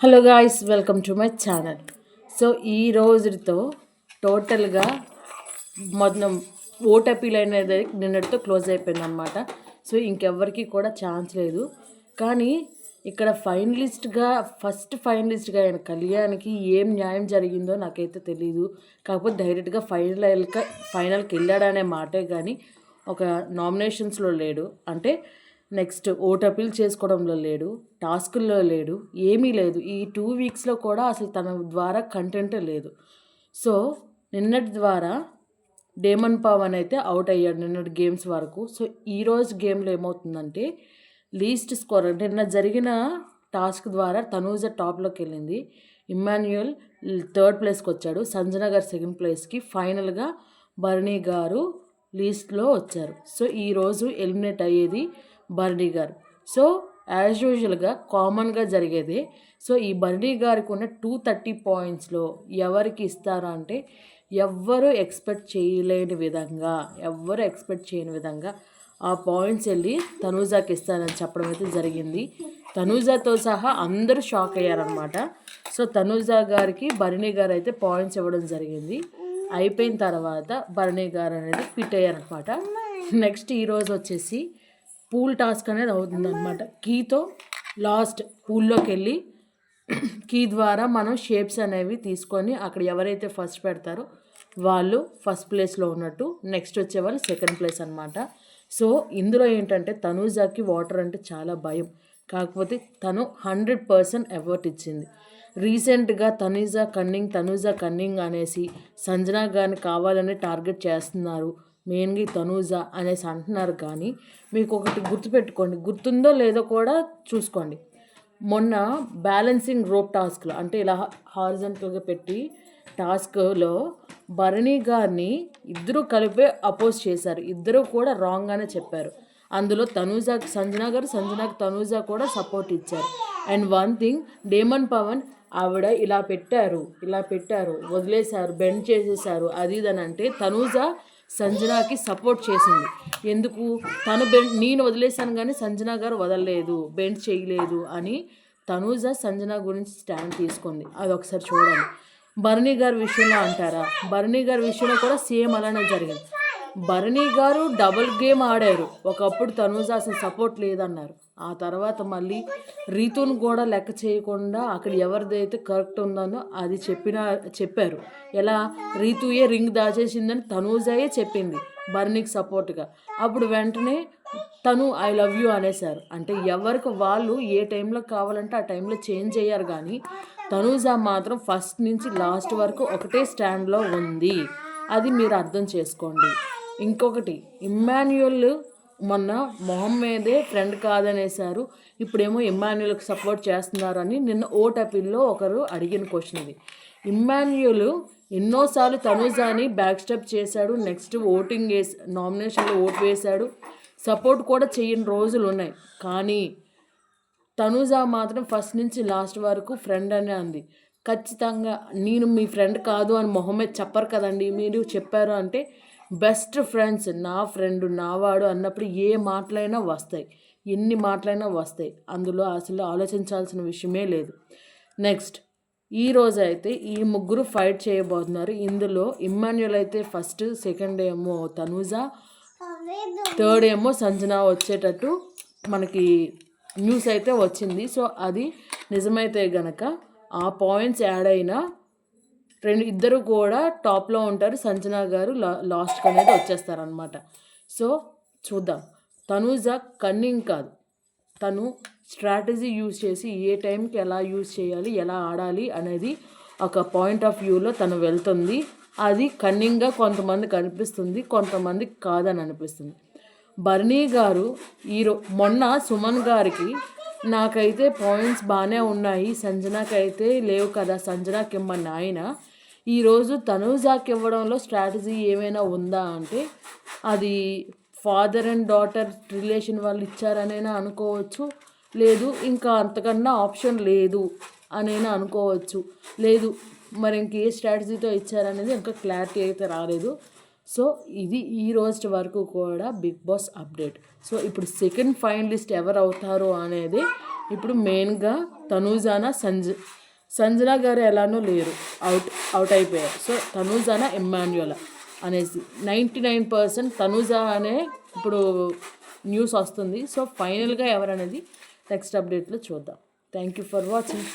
Hello guys, welcome to my channel. So ఈ రోజుతో టోటల్గా మొత్తం ఓటపీలు అనేది నిన్నటితో క్లోజ్ అయిపోయింది అనమాట. సో ఇంకెవ్వరికి కూడా ఛాన్స్ లేదు. కానీ ఇక్కడ ఫస్ట్ ఫైనలిస్ట్గా అయిన కళ్యాణ్కి ఏం న్యాయం జరిగిందో నాకైతే తెలీదు. కాకపోతే డైరెక్ట్గా ఫైనల్కి వెళ్ళాడనే మాటే కానీ ఒక నామినేషన్స్లో లేడు. అంటే నెక్స్ట్ ఓటపీల్ చేసుకోవడంలో లేడు, టాస్కుల్లో లేడు, ఏమీ లేదు. ఈ 2 వీక్స్లో కూడా అసలు తన ద్వారా కంటెంట్ లేదు. సో నిన్నటి ద్వారా డేమన్ పవన్ అయితే అవుట్ అయ్యాడు నిన్నటి గేమ్స్ వరకు. సో ఈరోజు గేమ్లో ఏమవుతుందంటే లీస్ట్ స్కోర్ నిన్న జరిగిన టాస్క్ ద్వారా తనూజ టాప్లోకి వెళ్ళింది, ఇమ్మాన్యుయల్ 3rd ప్లేస్కి వచ్చాడు, సంజన గారు 2nd ప్లేస్కి, ఫైనల్గా బర్నీ గారు లీస్ట్లో వచ్చారు. సో ఈరోజు ఎలిమినేట్ అయ్యేది బర్నీ గారు. సో యాజ్ యూజువల్గా కామన్గా జరిగేది. సో ఈ బర్నీ గారికి ఉన్న 230 పాయింట్స్లో ఎవరికి ఇస్తారా అంటే ఎవ్వరు ఎక్స్పెక్ట్ చేయని విధంగా ఆ పాయింట్స్ వెళ్ళి తనూజాకి ఇస్తారని చెప్పడం అయితే జరిగింది. తనూజాతో సహా అందరూ షాక్ అయ్యారనమాట. సో తనూజా గారికి బర్నీ గారు అయితే పాయింట్స్ ఇవ్వడం జరిగింది. అయిపోయిన తర్వాత బర్నీ గారు అనేది ఫిట్ అయ్యారనమాట. నెక్స్ట్ ఈరోజు వచ్చేసి పూల్ టాస్క్ అనేది అవుతుందన్నమాట. కీతో లాస్ట్ పూల్లోకి వెళ్ళి కీ ద్వారా మనం షేప్స్ అనేవి తీసుకొని అక్కడ ఎవరైతే ఫస్ట్ పెడతారో వాళ్ళు ఫస్ట్ ప్లేస్లో ఉన్నట్టు, నెక్స్ట్ వచ్చే వాళ్ళు 2nd ప్లేస్ అనమాట. సో ఇందులో ఏంటంటే తనూజాకి వాటర్ అంటే చాలా భయం. కాకపోతే తను 100% ఎఫర్ట్ ఇచ్చింది. రీసెంట్గా తనూజా కన్నింగ్ అనేసి సంజనా గారిని కావాలని టార్గెట్ చేస్తున్నారు, మెయిన్గా తనూజా అనేసి అంటున్నారు. కానీ మీకు ఒకటి గుర్తుపెట్టుకోండి, గుర్తుందో లేదో కూడా చూసుకోండి. మొన్న బ్యాలెన్సింగ్ రోప్ టాస్క్లో అంటే ఇలా హారిజంటల్గా పెట్టి టాస్క్లో భరణి గారిని ఇద్దరు కలిపే అపోజ్ చేశారు. ఇద్దరు కూడా రాంగ్గానే చెప్పారు. అందులో తనూజాకి సంజనాకి తనూజా కూడా సపోర్ట్ ఇచ్చారు. And one thing, Demon Pavan ఆవిడ ఇలా పెట్టారు వదిలేశారు, బెండ్ చేసేసారు అది ఇదని అంటే తనూజా సంజనాకి సపోర్ట్ చేసింది. ఎందుకు? నేను వదిలేశాను కానీ సంజన గారు వదలలేదు, బెండ్ చేయలేదు అని తనూజా సంజన గురించి స్టాండ్ తీసుకుంది. అది ఒకసారి చూడండి. భరణి గారి విషయంలో అంటారా, భరణి గారి విషయంలో కూడా సేమ్ అలానే జరిగింది. భరణి గారు డబుల్ గేమ్ ఆడారు. ఒకప్పుడు తనూజా అసలు సపోర్ట్ లేదన్నారు. ఆ తర్వాత మళ్ళీ రీతును కూడా లెక్క చేయకుండా అక్కడ ఎవరిదైతే కరెక్ట్ ఉందనో అది చెప్పారు. ఎలా? రీతుయే రింగ్ దాచేసిందని తనూజాయే చెప్పింది భరణికి సపోర్ట్గా. అప్పుడు వెంటనే తను ఐ లవ్ యూ అనేసారు. అంటే ఎవరికి వాళ్ళు ఏ టైంలో కావాలంటే ఆ టైంలో చేంజ్ అయ్యారు. కానీ తనూజా మాత్రం ఫస్ట్ నుంచి లాస్ట్ వరకు ఒకటే స్టాండ్లో ఉంది. అది మీరు అర్థం చేసుకోండి. ఇంకొకటి, ఇమ్మాన్యుయల్ మొన్న మొహం మీదే ఫ్రెండ్ కాదనేసారు, ఇప్పుడేమో ఇమ్మాన్యుయల్కి సపోర్ట్ చేస్తున్నారు అని నిన్న ఓటపీల్లో ఒకరు అడిగిన క్వశ్చన్ ఇది. ఇమ్మాన్యుయల్ ఎన్నోసార్లు తనూజాని బ్యాక్ స్టెప్ చేశాడు. నెక్స్ట్ నామినేషన్లో ఓటు వేశాడు. సపోర్ట్ కూడా చేయని రోజులు ఉన్నాయి. కానీ తనూజా మాత్రం ఫస్ట్ నుంచి లాస్ట్ వరకు ఫ్రెండ్ అనే అంది. ఖచ్చితంగా నేను మీ ఫ్రెండ్ కాదు అని మొహమ్మద్ చెప్పరు కదండి, మీరు చెప్పారు అంటే బెస్ట్ ఫ్రెండ్స్, నా ఫ్రెండ్ నావాడు అన్నప్పుడు ఏ మాటలైనా వస్తాయి, ఎన్ని మాటలైనా వస్తాయి. అందులో అసలు ఆలోచించాల్సిన విషయమే లేదు. నెక్స్ట్ ఈరోజు అయితే ఈ ముగ్గురు ఫైట్ చేయబోతున్నారు. ఇందులో ఇమ్మాన్యుయల్ అయితే ఫస్ట్, 2nd ఏమో తనూజా, 3rd ఏమో సంజన వచ్చేటట్టు మనకి న్యూస్ అయితే వచ్చింది. సో అది నిజమైతే గనక ఆ పాయింట్స్ యాడ్ అయినా ఇద్దరు కూడా టాప్లో ఉంటారు. సంజన గారు లాస్ట్కి అనేది వచ్చేస్తారనమాట. సో చూద్దాం. తనూజా కన్నింగ్ కాదు, తను స్ట్రాటజీ యూజ్ చేసి ఏ టైంకి ఎలా యూజ్ చేయాలి, ఎలా ఆడాలి అనేది ఒక పాయింట్ ఆఫ్ వ్యూలో తను వెళ్తుంది. అది కన్నింగ్గా కొంతమందికి అనిపిస్తుంది, కొంతమందికి కాదని అనిపిస్తుంది. బర్నీ గారు మొన్న సుమన్ గారికి నాకైతే పాయింట్స్ బాగానే ఉన్నాయి, సంజనాకి అయితే లేవు కదా, సంజనాకి ఇమ్మన్న ఆయన ఈరోజు తనూజాకి ఇవ్వడంలో స్ట్రాటజీ ఏమైనా ఉందా అంటే అది ఫాదర్ అండ్ డాటర్ రిలేషన్ వాళ్ళు ఇచ్చారనైనా అనుకోవచ్చు, లేదు ఇంకా అంతకన్నా ఆప్షన్ లేదు అనైనా అనుకోవచ్చు, లేదు మరి ఇంకే స్ట్రాటజీతో ఇచ్చారనేది ఇంకా క్లారిటీ అయితే రాలేదు. సో ఇది ఈ రోజు వరకు కూడా బిగ్ బాస్ అప్డేట్. సో ఇప్పుడు 2nd ఫైనలిస్ట్ ఎవరు అవుతారో అనేది ఇప్పుడు మెయిన్గా తనూజానా సంజన గారు ఎలానో లేరు, అవుట్ అయిపోయారు. సో తనూజానా ఎమ్మాన్యుయలా అనేసి 99% తనూజా అనే ఇప్పుడు న్యూస్ వస్తుంది. సో ఫైనల్గా ఎవరనేది నెక్స్ట్ అప్డేట్లో చూద్దాం. Thank you for watching.